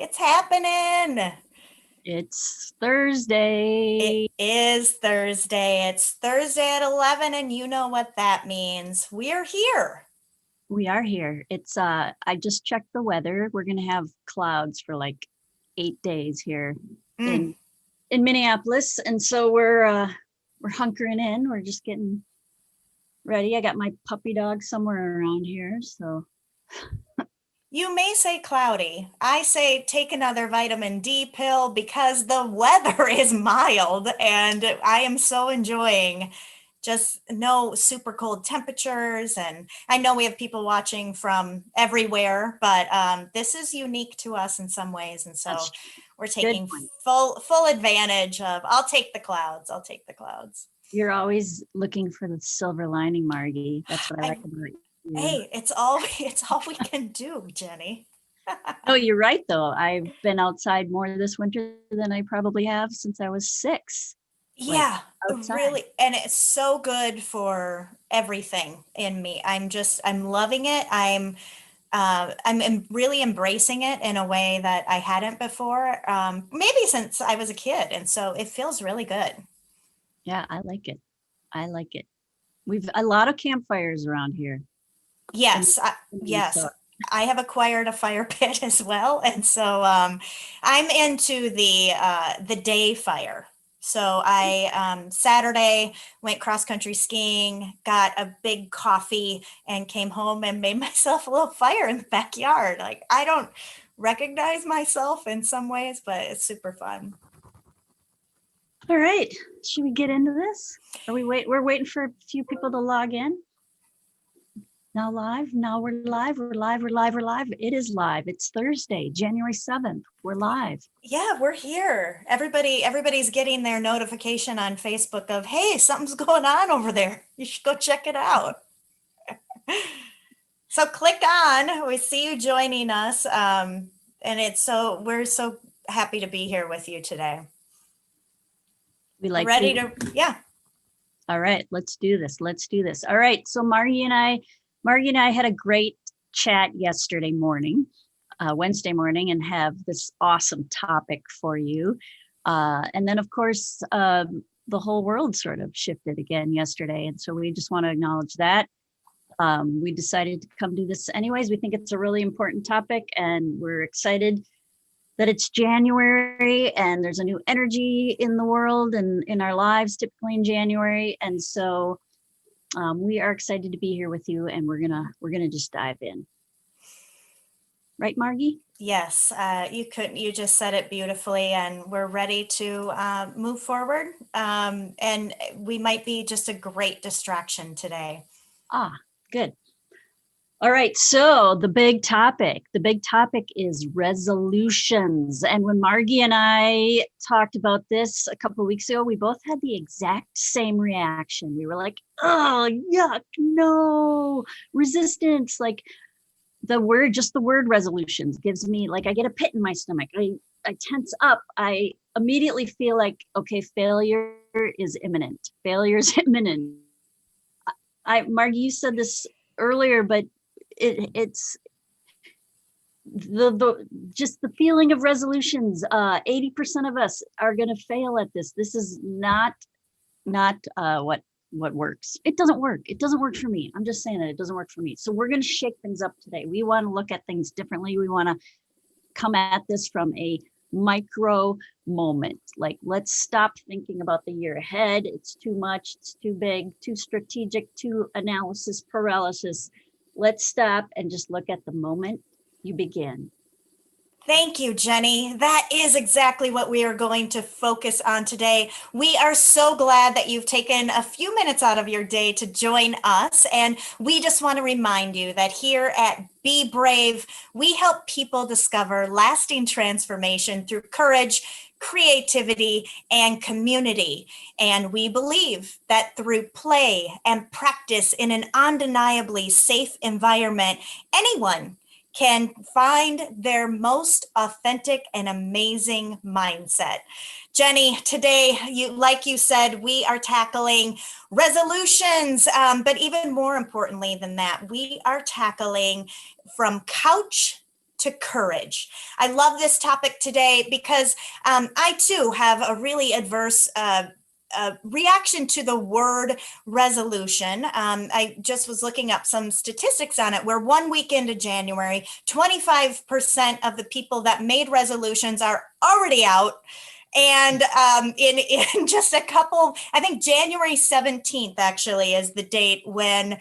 It's happening. It's Thursday. It is Thursday. It's Thursday at 11, and you know what that means. We're here. We are here. I just checked the weather. We're gonna have clouds for like 8 days here Mm. in in Minneapolis. And so we're hunkering in. We're just getting ready. I got my puppy dog somewhere around here. So You may say cloudy. I say take another vitamin D pill because the weather is mild and I am so enjoying just no super cold temperatures. And I know we have people watching from everywhere, but this is unique to us in some ways. And so that's we're good taking point. full advantage of, I'll take the clouds. I'll take the clouds. You're always looking for the silver lining, Margie. That's what I like I, about you. hey, it's all we can do, Jenny. No, you're right though. I've been outside more this winter than I probably have since I was 6. Like Yeah, outside. really. And it's so good for everything in me. I'm loving it. Really embracing it in a way that I hadn't before, maybe since I was a kid. And so it feels really good. Yeah, I like it. I like it. We've a lot of campfires around here in, Yes, in yes. Minnesota. I have acquired a fire pit as well, and so I'm into the day fire. So I Saturday went cross country skiing, got a big coffee, and came home and made myself a little fire in the backyard. Like I don't recognize myself in some ways, but it's super fun. All right, should we get into this? We're waiting for a few people to log in. Now live. Now we're live. We're live. We're live. We're live. It is live. It's Thursday, January 7th. We're live. Yeah, we're here. Everybody's getting their notification on Facebook of, hey, something's going on over there. You should go check it out. So click on. We see you joining us, and we're so happy to be here with you today. We We're like ready being. to, yeah. All right, let's do this. Let's do this. All right. So Margie and I had a great chat yesterday morning, Wednesday morning, and have this awesome topic for you. And then, of course, the whole world sort of shifted again yesterday. And so we just want to acknowledge that. We decided to come do this anyways. We think it's a really important topic, and we're excited that it's January and there's a new energy in the world and in our lives, typically in January. And so we are excited to be here with you, and we're gonna just dive in. Right, Margie? Yes, you just said it beautifully, and we're ready to move forward. And we might be just a great distraction today. Ah, good. All right, so the big topic is resolutions. And when Margie and I talked about this a couple of weeks ago, we both had the exact same reaction. We were like, oh, yuck, no, resistance. Like just the word resolutions gives me, like, I get a pit in my stomach. I tense up. I immediately feel like, okay, failure is imminent. Failure is imminent. Margie, you said this earlier, but it's the just the feeling of resolutions. 80% of us are going to fail at this. This is not what works. It doesn't work. It doesn't work for me. I'm just saying that it doesn't work for me. So we're going to shake things up today. We want to look at things differently. We want to come at this from a micro moment. Like, let's stop thinking about the year ahead. It's too much. It's too big, too strategic, too analysis paralysis. Let's stop and just look at the moment you begin. Thank you, Jenny. That is exactly what we are going to focus on today. We are so glad that you've taken a few minutes out of your day to join us. And we just want to remind you that here at Be Brave, we help people discover lasting transformation through courage, creativity, and community. And we believe that through play and practice in an undeniably safe environment, anyone can find their most authentic and amazing mindset. Jenny, today, like you said, we are tackling resolutions, but even more importantly than that, we are tackling from couch to courage. I love this topic today because I too have a really adverse reaction to the word resolution. I just was looking up some statistics on it. Where 1 week into January, 25% of the people that made resolutions are already out. And in just a couple, I think January 17th actually is the date when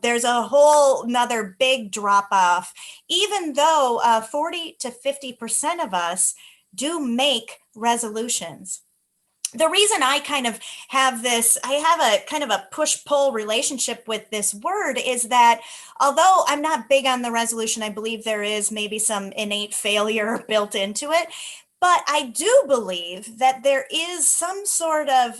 there's a whole another big drop off, even though 40 to 50% of us do make resolutions. The reason I kind of have this, I have a kind of a push-pull relationship with this word is that although I'm not big on the resolution, I believe there is maybe some innate failure built into it. But I do believe that there is some sort of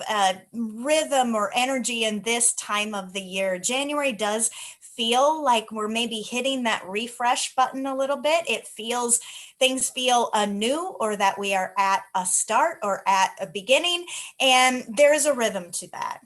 rhythm or energy in this time of the year. January does feel like we're maybe hitting that refresh button a little bit. It feels things feel anew, or that we are at a start or at a beginning, and there's a rhythm to that.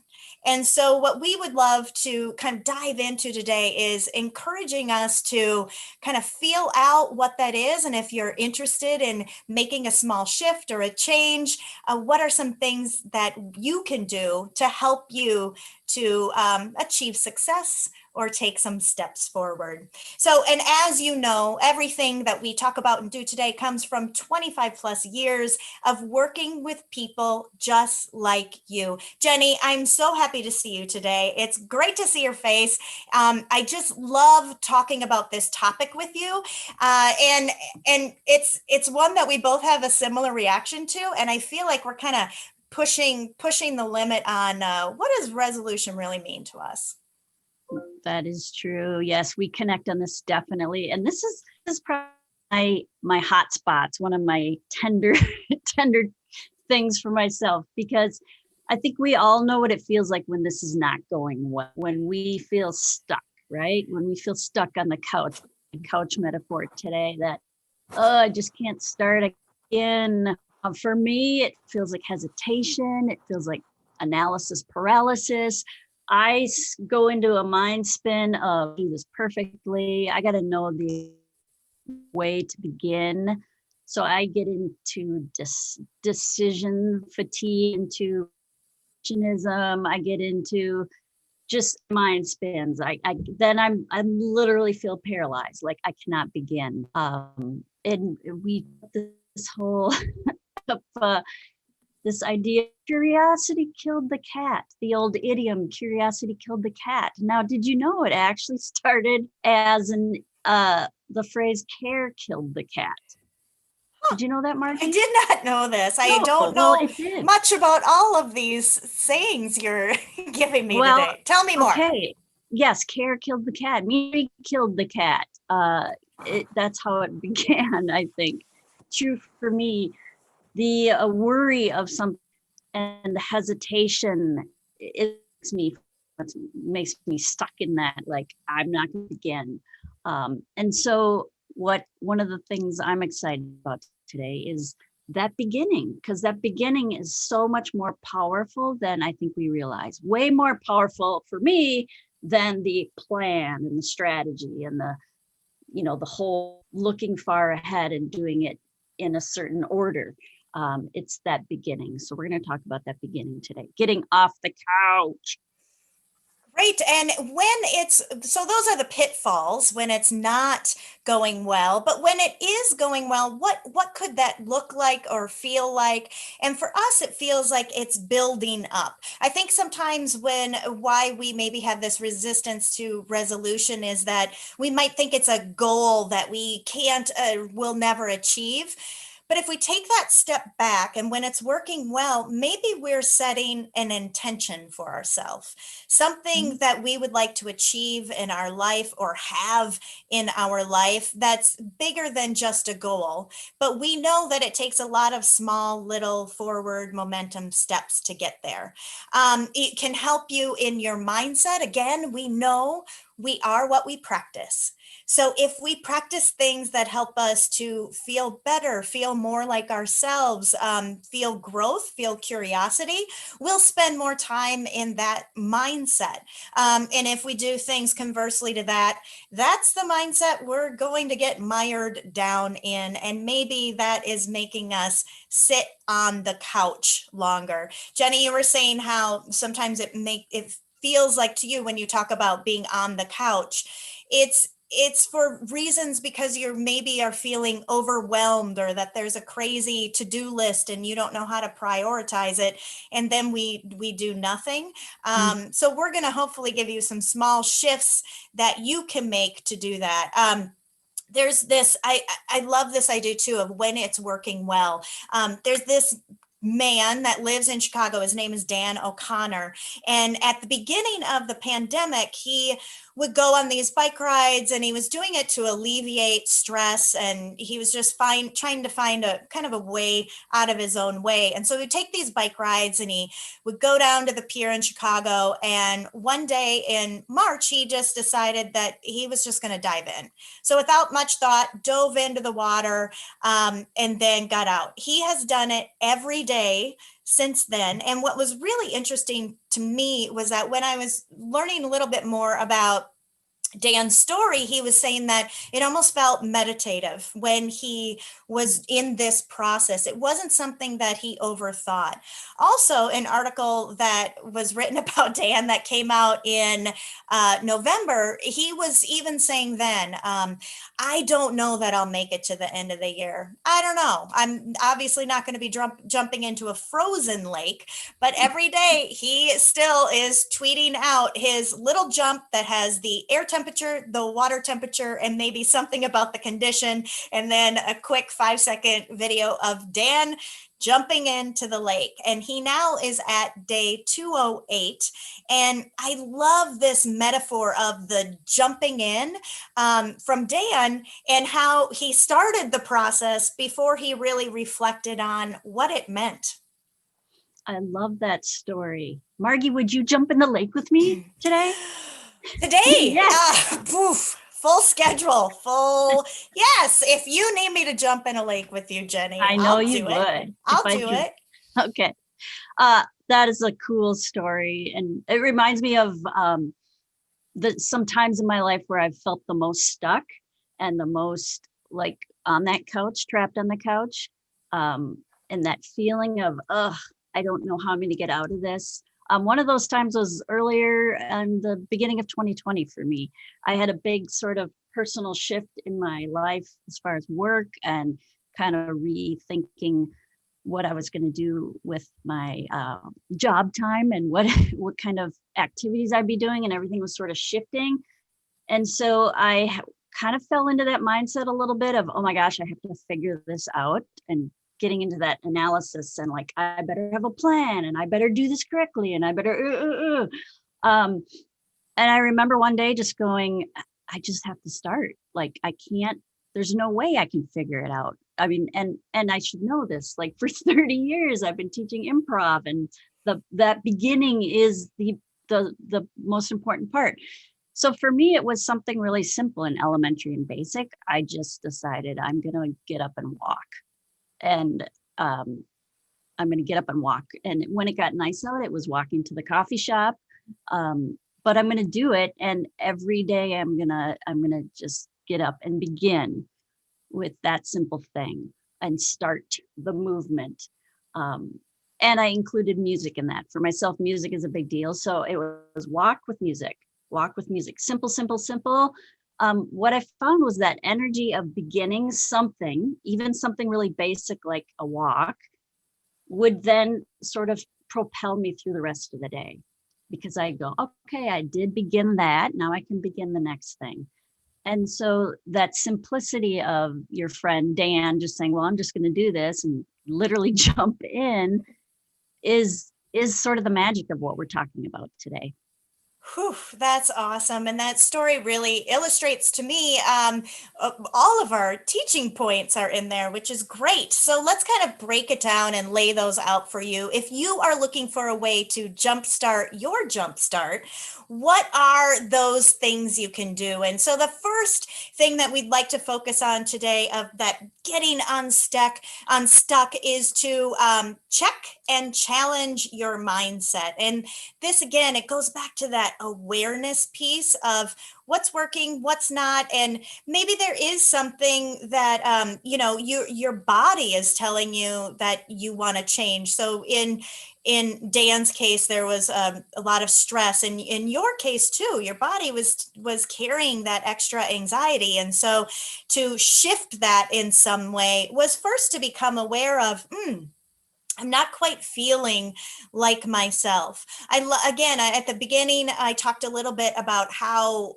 And so, what we would love to kind of dive into today is encouraging us to kind of feel out what that is. And if you're interested in making a small shift or a change, what are some things that you can do to help you to achieve success or take some steps forward? So, and as you know, everything that we talk about and do today comes from 25 plus years of working with people just like you. Jenny, I'm so happy to see you today. It's great to see your face. I just love talking about this topic with you. And it's one that we both have a similar reaction to. And I feel like we're kind of pushing the limit on what does resolution really mean to us? That is true. Yes, we connect on this definitely. And this is probably my hot spots, one of my tender tender things for myself, because I think we all know what it feels like when this is not going well, when we feel stuck, right? When we feel stuck on the couch metaphor today, that, oh, I just can't start again. For me, it feels like hesitation. It feels like analysis paralysis. Go into a mind spin of do this perfectly. I got to know the way to begin. So I get into decision fatigue, into perfectionism. I get into just mind spins. I literally feel paralyzed, like I cannot begin. And we this whole this idea, curiosity killed the cat, the old idiom, curiosity killed the cat. Now, did you know it actually started as the phrase care killed the cat? Did you know that, Margie? I did not know this. I No, don't well, know it did. much about all of these sayings you're giving me Well, today. Tell me more. Okay. Yes, care killed the cat. Me killed the cat. That's how it began, I think. True for me, the worry of something and the hesitation, it makes me stuck in that, like I'm not going to begin. And so one of the things I'm excited about today is that beginning, because that beginning is so much more powerful than I think we realize. Way more powerful for me than the plan and the strategy and the whole looking far ahead and doing it in a certain order. It's that beginning. So we're going to talk about that beginning today, getting off the couch. Right. And so those are the pitfalls when it's not going well. But when it is going well, what could that look like or feel like? And for us, it feels like it's building up. I think sometimes why we maybe have this resistance to resolution is that we might think it's a goal that we can't, will never achieve. But if we take that step back and when it's working well, maybe we're setting an intention for ourselves, something that we would like to achieve in our life or have in our life that's bigger than just a goal. But we know that it takes a lot of small, little forward momentum steps to get there. It can help you in your mindset. Again, we know we are what we practice. So if we practice things that help us to feel better, feel more like ourselves, feel growth, feel curiosity, we'll spend more time in that mindset. And if we do things conversely to that, that's the mindset we're going to get mired down in. And maybe that is making us sit on the couch longer. Jenny, you were saying how sometimes it feels like to you when you talk about being on the couch, it's for reasons because you're maybe are feeling overwhelmed, or that there's a crazy to-do list and you don't know how to prioritize it, and then we do nothing. So we're going to hopefully give you some small shifts that you can make to do that. There's this, I love this idea too of when it's working well. There's this man that lives in Chicago. His name is Dan O'Connor. And at the beginning of the pandemic, he would go on these bike rides, and he was doing it to alleviate stress. And he was just trying to find a kind of a way out of his own way. And so he would take these bike rides, and he would go down to the pier in Chicago. And one day in March, he just decided that he was just going to dive in. So without much thought, dove into the water, and then got out. He has done it every day since then. And what was really interesting to me was that when I was learning a little bit more about Dan's story, he was saying that it almost felt meditative when he was in this process. It wasn't something that he overthought. Also, an article that was written about Dan that came out in November, he was even saying then, I don't know that I'll make it to the end of the year. I don't know. I'm obviously not going to be jumping into a frozen lake, but every day he still is tweeting out his little jump that has the air temperature, the water temperature, and maybe something about the condition. And then a quick 5-second video of Dan jumping into the lake. And he now is at day 208. And I love this metaphor of the jumping in from Dan, and how he started the process before he really reflected on what it meant. I love that story. Margie, would you jump in the lake with me today? Today, Yes. full schedule, full. Yes, if you need me to jump in a lake with you, Jenny, I know I'll you do it. would. I'll do it. Okay. That is a cool story. And it reminds me of some times in my life where I've felt the most stuck and the most like on that couch, trapped on the couch. And that feeling of, I don't know how I'm going to get out of this. One of those times was earlier in the beginning of 2020 for me. I had a big sort of personal shift in my life as far as work, and kind of rethinking what I was going to do with my job time, and what kind of activities I'd be doing, and everything was sort of shifting. And so I kind of fell into that mindset a little bit of, oh my gosh, I have to figure this out, and getting into that analysis, and like, I better have a plan, and I better do this correctly, and I better, and I remember one day just going, I just have to start. Like, I can't, there's no way I can figure it out. I mean, and I should know this, like for 30 years, I've been teaching improv, and that beginning is the most important part. So for me, it was something really simple and elementary and basic. I just decided I'm going to get up and walk. And I'm going to get up and walk. And when it got nice out, it was walking to the coffee shop. But I'm going to do it. And every day I'm going to just get up and begin with that simple thing and start the movement. And I included music in that. For myself, music is a big deal. So it was walk with music, simple, simple, simple. What I found was that energy of beginning something, even something really basic like a walk, would then sort of propel me through the rest of the day, because I go, okay, I did begin that. Now I can begin the next thing. And so that simplicity of your friend Dan just saying, well, I'm just going to do this and literally jump in is sort of the magic of what we're talking about today. Whew, that's awesome. And that story really illustrates to me all of our teaching points are in there, which is great. So let's kind of break it down and lay those out for you. If you are looking for a way to jumpstart your jumpstart, what are those things you can do? And so the first thing that we'd like to focus on today of that getting unstuck is to check and challenge your mindset. And this again, it goes back to that awareness piece of what's working, what's not, and maybe there is something that your body is telling you that you want to change. So in Dan's case, there was a lot of stress, and in your case too, your body was carrying that extra anxiety, and so to shift that in some way was first to become aware of. I'm not quite feeling like myself. Again, at the beginning, I talked a little bit about how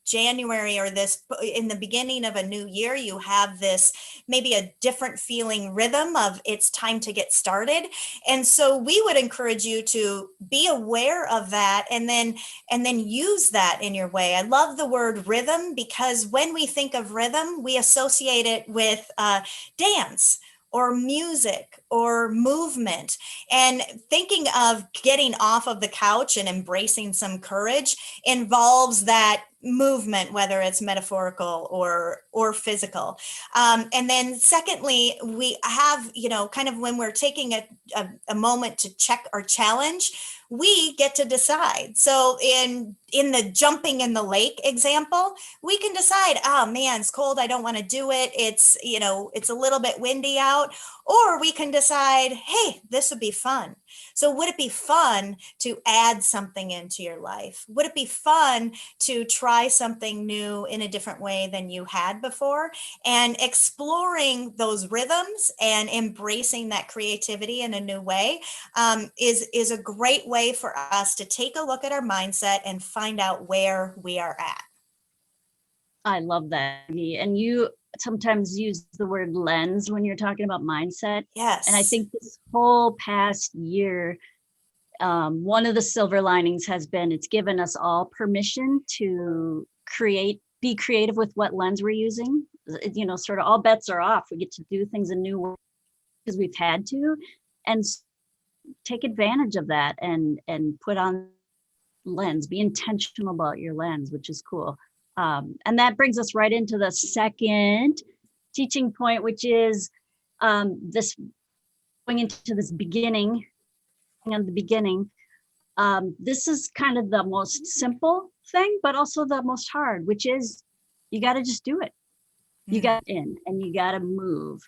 January or this in the beginning of a new year, you have this maybe a different feeling rhythm of it's time to get started. And so we would encourage you to be aware of that and then use that in your way. I love the word rhythm because when we think of rhythm, we associate it with dance or music or movement. And thinking of getting off of the couch and embracing some courage involves that movement, whether it's metaphorical or physical. And then secondly, we have, kind of when we're taking a moment to check or challenge, we get to decide. So in the jumping in the lake example, we can decide, oh man, it's cold, I don't want to do it. It's a little bit windy out. Or we can decide, hey, this would be fun. So would it be fun to add something into your life? Would it be fun to try something new in a different way than you had before? And exploring those rhythms and embracing that creativity in a new way is a great way for us to take a look at our mindset and find out where we are at. I love that. And you sometimes use the word lens when you're talking about mindset. And I Yes. think this whole past year, one of the silver linings has been it's given us all permission to be creative with what lens we're using. Sort of all bets are off. We get to do things a new way because we've had to, and take advantage of that and put on lens, be intentional about your lens, which is cool. And that brings us right into the second teaching point, which is this going into this beginning and the beginning. This is kind of the most simple thing, but also the most hard, which is you got to just do it. You got in and you got to move.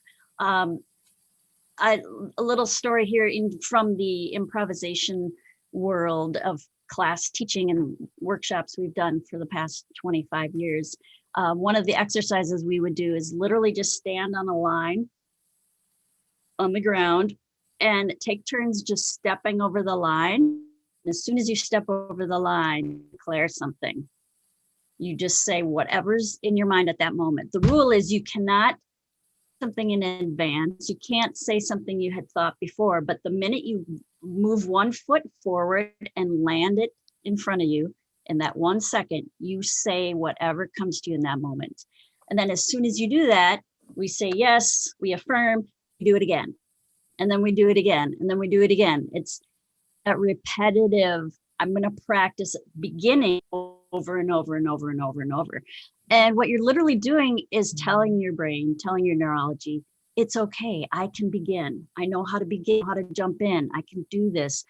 A little story here from the improvisation world of class teaching and workshops we've done for the past 25 years. One of the exercises we would do is literally just stand on a line on the ground and take turns just stepping over the line. As soon as you step over the line, declare something. You just say whatever's in your mind at that moment. The rule is you cannot something in advance. You can't say something you had thought before, but the minute you move one foot forward and land it in front of you, in that 1 second, you say whatever comes to you in that moment. And then as soon as you do that, we say yes, we affirm, we do it again. And then we do it again. And then we do it again. It's that repetitive, I'm going to practice beginning over and over and over and over and over. And what you're literally doing is telling your brain, telling your neurology, it's okay. I can begin. I know how to begin, how to jump in. I can do this.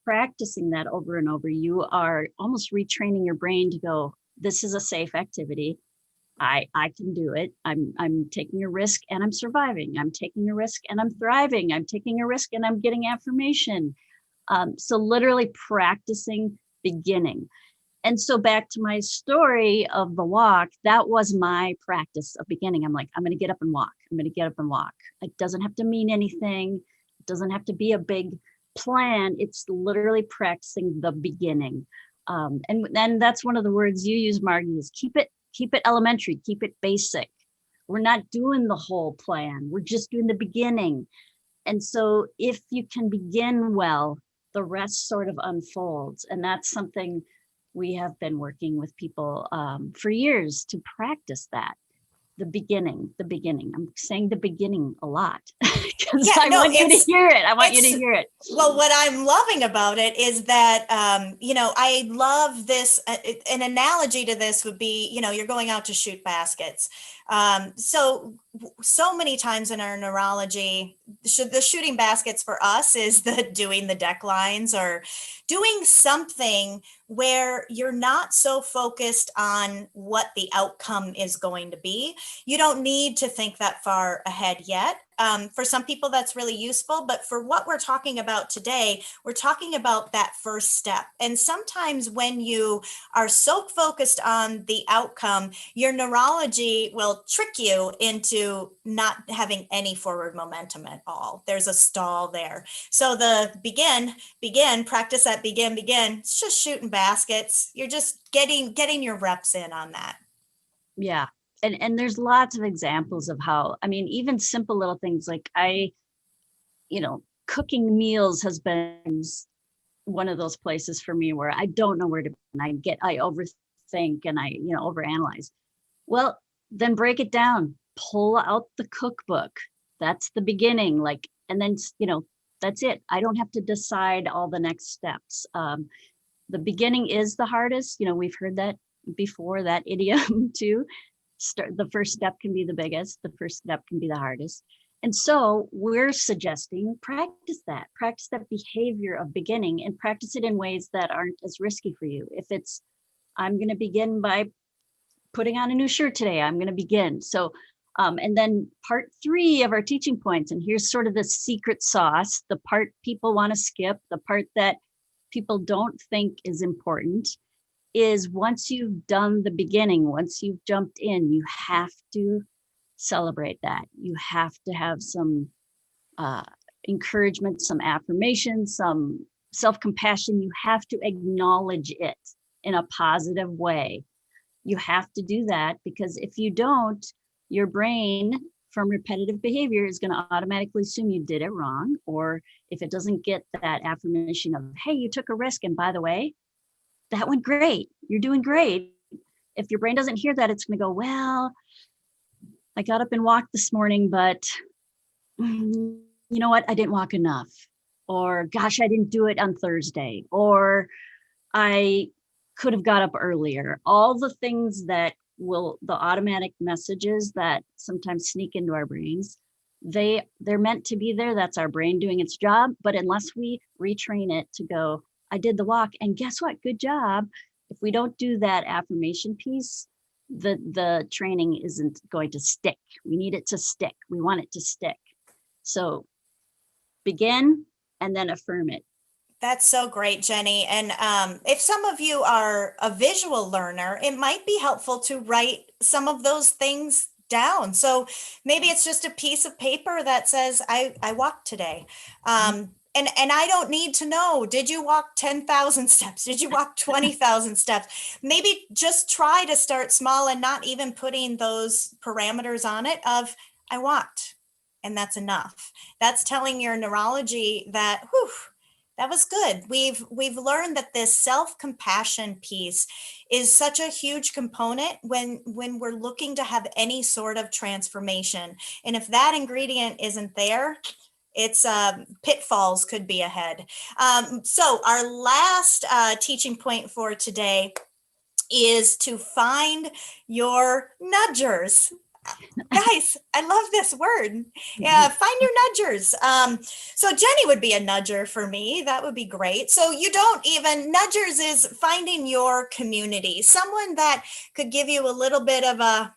Practicing that over and over, you are almost retraining your brain to go, this is a safe activity. I can do it. I'm taking a risk and I'm surviving. I'm taking a risk and I'm thriving. I'm taking a risk and I'm getting affirmation. So literally practicing beginning. And so back to my story of the walk, that was my practice of beginning. I'm like, I'm going to get up and walk. I'm going to get up and walk. It doesn't have to mean anything. It doesn't have to be a big plan. It's literally practicing the beginning. And then that's one of the words you use, Margie, is keep it elementary, keep it basic. We're not doing the whole plan. We're just doing the beginning. And so if you can begin well, the rest sort of unfolds. And that's something we have been working with people for years to practice that. The beginning. I'm saying the beginning a lot because Yeah, I no, want you to hear it. I want you to it's, hear it. well, what I'm loving about it is that, I love this. An analogy to this would be, you're going out to shoot baskets. So many times in our neurology, the shooting baskets for us is the doing the deck lines or doing something where you're not so focused on what the outcome is going to be. You don't need to think that far ahead yet. For some people, that's really useful. But for what we're talking about today, we're talking about that first step. And sometimes when you are so focused on the outcome, your neurology will trick you into not having any forward momentum at all. There's a stall there. So the begin, practice that begin. It's just shooting baskets. You're just getting your reps in on that. Yeah. And there's lots of examples of how, I mean, even simple little things like cooking meals has been one of those places for me where I don't know where to, I overthink and I overanalyze. Well, then break it down, pull out the cookbook. That's the beginning. And then, that's it. I don't have to decide all the next steps. The beginning is the hardest. We've heard that before, that idiom too. The first step can be the biggest. The first step can be the hardest. And so we're suggesting practice that behavior of beginning and practice it in ways that aren't as risky for you. If it's, I'm going to begin by putting on a new shirt today, I'm going to begin. So, and then part 3 of our teaching points, and here's sort of the secret sauce, the part people want to skip, the part that people don't think is important, is once you've done the beginning, once you've jumped in, you have to celebrate that. You have to have some encouragement, some affirmation, some self-compassion. You have to acknowledge it in a positive way. You have to do that because if you don't, your brain from repetitive behavior is going to automatically assume you did it wrong. Or if it doesn't get that affirmation of, hey, you took a risk, and by the way, that went great. You're doing great. If your brain doesn't hear that, it's going to go, well, I got up and walked this morning, but you know what? I didn't walk enough. Or gosh, I didn't do it on Thursday. Or I could have got up earlier. All the things that the automatic messages that sometimes sneak into our brains, they're meant to be there. That's our brain doing its job. But unless we retrain it to go, I did the walk, and guess what? Good job. If we don't do that affirmation piece, the training isn't going to stick. We need it to stick. We want it to stick. So begin and then affirm it. That's so great, Jenny. And if some of you are a visual learner, it might be helpful to write some of those things down. So maybe it's just a piece of paper that says, I walked today. And I don't need to know, did you walk 10,000 steps? Did you walk 20,000 steps? Maybe just try to start small and not even putting those parameters on it of, I walked, and that's enough. That's telling your neurology that, whew, that was good. We've learned that this self-compassion piece is such a huge component when we're looking to have any sort of transformation. And if that ingredient isn't there, it's pitfalls could be ahead. So our last teaching point for today is to find your nudgers. Guys, I love this word. Yeah, find your nudgers. So Jenny would be a nudger for me. That would be great. So nudgers is finding your community, someone that could give you a little bit of a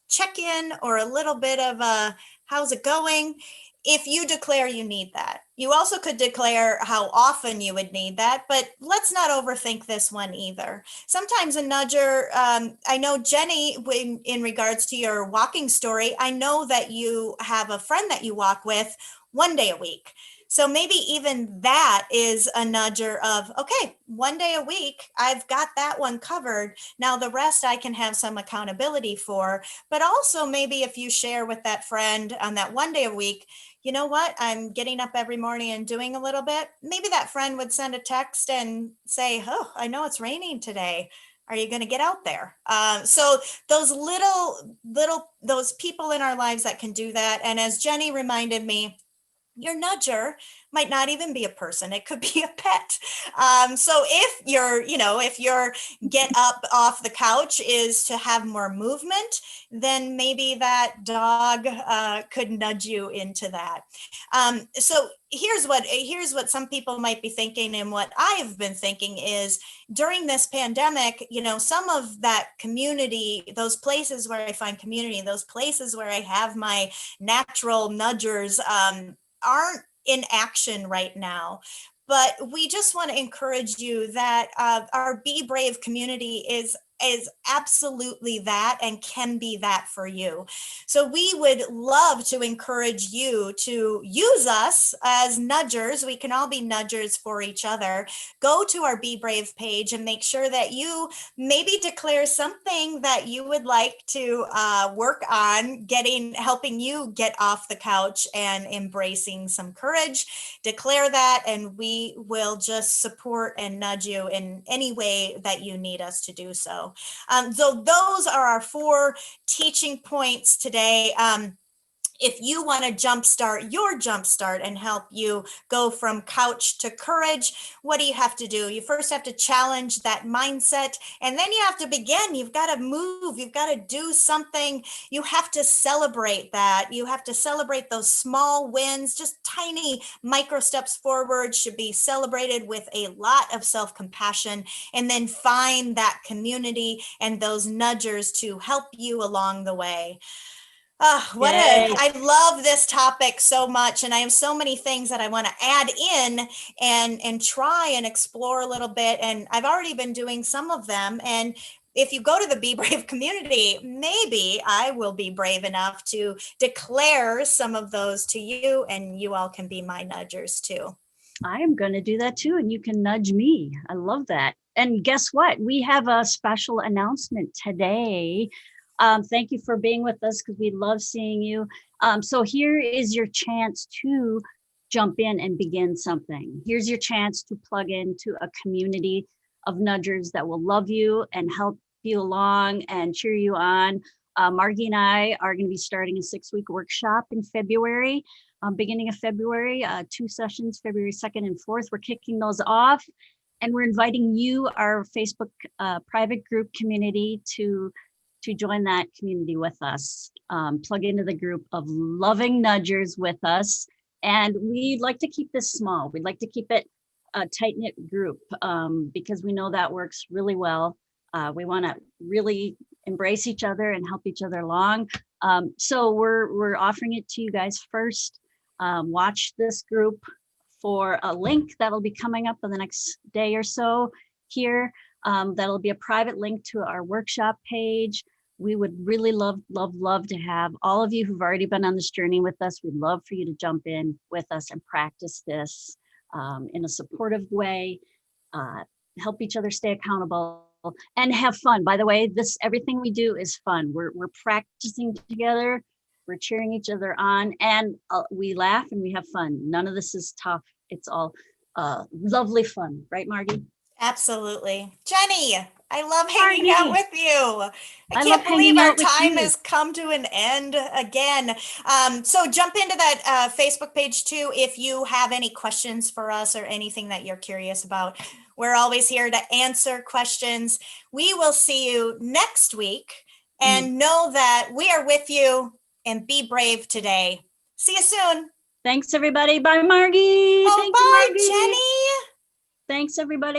check-in or a little bit of a, how's it going? If you declare you need that. You also could declare how often you would need that, but let's not overthink this one either. Sometimes a nudger, I know Jenny, in regards to your walking story, I know that you have a friend that you walk with one day a week. So maybe even that is a nudger of, okay, 1 day a week, I've got that one covered. Now the rest I can have some accountability for. But also maybe if you share with that friend on that 1 day a week, you know what, I'm getting up every morning and doing a little bit. Maybe that friend would send a text and say, oh, I know it's raining today. Are you going to get out there? So those those people in our lives that can do that. And as Jenny reminded me, your nudger might not even be a person. It could be a pet. So if your get up off the couch is to have more movement, then maybe that dog could nudge you into that. So here's what some people might be thinking, and what I've been thinking is during this pandemic, some of that community, those places where I find community, those places where I have my natural nudgers, aren't in action right now. But we just want to encourage you that our Be Brave community is absolutely that and can be that for you. So we would love to encourage you to use us as nudgers. We can all be nudgers for each other. Go to our Be Brave page and make sure that you maybe declare something that you would like to work on helping you get off the couch and embracing some courage. Declare that, and we will just support and nudge you in any way that you need us to do so. So those are our 4 teaching points today. If you want to jumpstart your jumpstart and help you go from couch to courage, what do you have to do? You first have to challenge that mindset, and then you have to begin. You've got to move. You've got to do something. You have to celebrate that. You have to celebrate those small wins. Just tiny micro steps forward should be celebrated with a lot of self-compassion, and then find that community and those nudgers to help you along the way. I love this topic so much, and I have so many things that I want to add in and try and explore a little bit. And I've already been doing some of them. And if you go to the Be Brave community, maybe I will be brave enough to declare some of those to you, and you all can be my nudgers too. I am going to do that too, and you can nudge me. I love that. And guess what? We have a special announcement today. Thank you for being with us, because we love seeing you. So here is your chance to jump in and begin something. Here's your chance to plug into a community of nudgers that will love you and help you along and cheer you on. Margie and I are going to be starting a 6-week workshop in February, beginning of February, 2 sessions, February 2nd and 4th. We're kicking those off, and we're inviting you, our Facebook private group community, to join that community with us. Plug into the group of loving nudgers with us. And we'd like to keep this small. We'd like to keep it a tight-knit group, because we know that works really well. We want to really embrace each other and help each other along. So we're offering it to you guys first. Watch this group for a link that'll be coming up in the next day or so here. That'll be a private link to our workshop page. We would really love to have all of you who've already been on this journey with us. We'd love for you to jump in with us and practice this in a supportive way, help each other stay accountable, and have fun. By the way, everything we do is fun. We're practicing together, we're cheering each other on, and we laugh and we have fun. None of this is tough. It's all lovely fun, right, Margie? Absolutely. Jenny, I love hanging out with you. I love can't believe hanging our out with time you. has come to an end again. So jump into that Facebook page too if you have any questions for us or anything that you're curious about. We're always here to answer questions. We will see you next week, and know that we are with you, and be brave today. See you soon. Thanks, everybody. Bye, Margie. Oh, Thank bye, you, Margie. Jenny. Thanks, everybody.